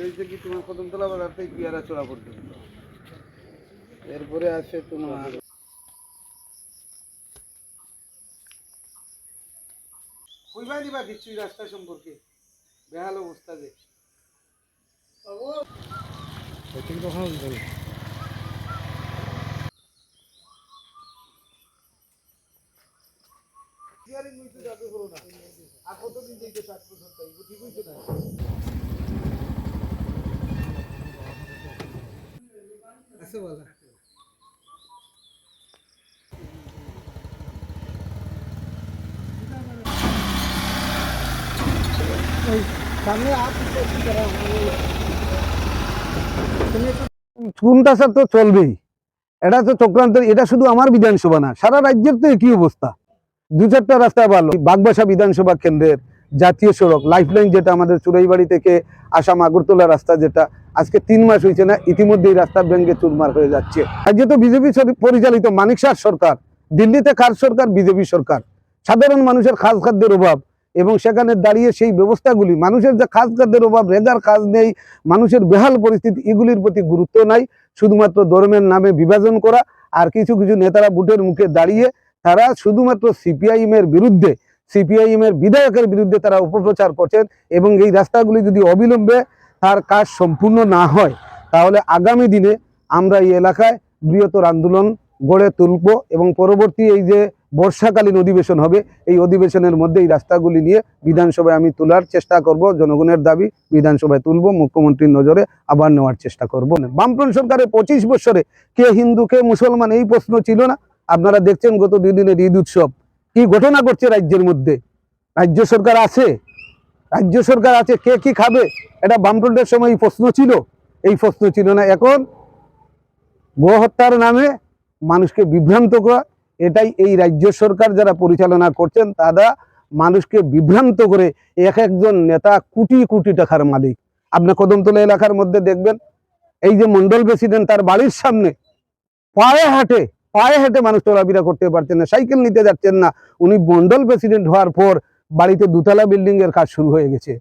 হয়েছে কি তোমার কদমতলা বাজার থেকে পিয়ারা চড়া পর্যন্ত, এরপরে আছে তোমার কইবাই দিবা কিছুই রাস্তা সম্পর্কে বেহাল অবস্থা যে আর কতদিন দেখবে 7 বছর তাই ঠিক হইছে না আছে বলা সামনে आप की तरह কোনটা তো চলবেই, এটা তো চক্রান্তের। এটা শুধু আমার বিধানসভা না, সারা রাজ্যের তো একই অবস্থা। 2-4টা রাস্তা ভালো, বাগবাসা বিধানসভা কেন্দ্রের জাতীয় সড়ক লাইফলাইন, যেটা আমাদের চুরাইবাড়ি থেকে আসাম আগরতলা রাস্তা, যেটা আজকে 3 মাস হয়েছে না, ইতিমধ্যে এই রাস্তা ভেঙে চুরমার হয়ে যাচ্ছে। রাজ্যে তো বিজেপি পরিচালিত মানিক শাহ সরকার, দিল্লিতে কার সরকার? বিজেপি সরকার। সাধারণ মানুষের খাদ্যের অভাব, এবং সেখানে দাঁড়িয়ে সেই ব্যবস্থাগুলি, মানুষের যে খাদ্যের অভাব, রেগার কাজ নেই, মানুষের বেহাল পরিস্থিতি, এগুলির প্রতি গুরুত্ব নাই। শুধুমাত্র ধর্মের নামে বিভাজন করা, আর কিছু কিছু নেতারা বুটের মুখে দাঁড়িয়ে তারা শুধুমাত্র সিপিআইএম এর বিরুদ্ধে, সিপিআইএম এর বিধায়কের বিরুদ্ধে তারা অপপ্রচার করছেন। এবং এই রাস্তাগুলি যদি অবিলম্বে তার কাজ সম্পূর্ণ না হয়, তাহলে আগামী দিনে আমরা এই এলাকায় বৃহত্তর আন্দোলন গড়ে তুলব, এবং পরবর্তী এই যে বর্ষাকালীন অধিবেশন হবে, এই অধিবেশনের মধ্যে এই রাস্তাগুলি নিয়ে বিধানসভায় আমি তোলার চেষ্টা করব। জনগণের দাবি বিধানসভায় তুলব, মুখ্যমন্ত্রীর নজরে আবার নেওয়ার চেষ্টা করব। বামফ্রন্ট সরকারের 25 বছরে কে হিন্দু কে মুসলমান এই প্রশ্ন ছিল না। আপনারা দেখছেন গত 2 দিনের ঈদ উৎসব কি ঘটনা ঘটছে রাজ্যের মধ্যে। রাজ্য সরকার আছে, রাজ্য সরকার আছে, কে কি খাবে? এটা বামফ্রন্টের সময় এই প্রশ্ন ছিল? এই প্রশ্ন ছিল না। এখন গোহত্যার নামে মানুষকে বিভ্রান্ত করা, এটাই এই রাজ্য সরকার যারা পরিচালনা করছেন তারা মানুষকে বিভ্রান্ত করে এক একজন নেতা কোটি কোটি টাকার মালিক। আপনি কদমতলা এলাকার মধ্যে দেখবেন, এই যে মন্ডল প্রেসিডেন্ট, তার বাড়ির সামনে পায়ে হেঁটে মানুষ চলাফেরা করতে পারছেন না, সাইকেল নিতে যাচ্ছেন না। উনি মন্ডল প্রেসিডেন্ট হওয়ার পর বাড়িতে 2তলা বিল্ডিং এর কাজ শুরু হয়ে গেছে।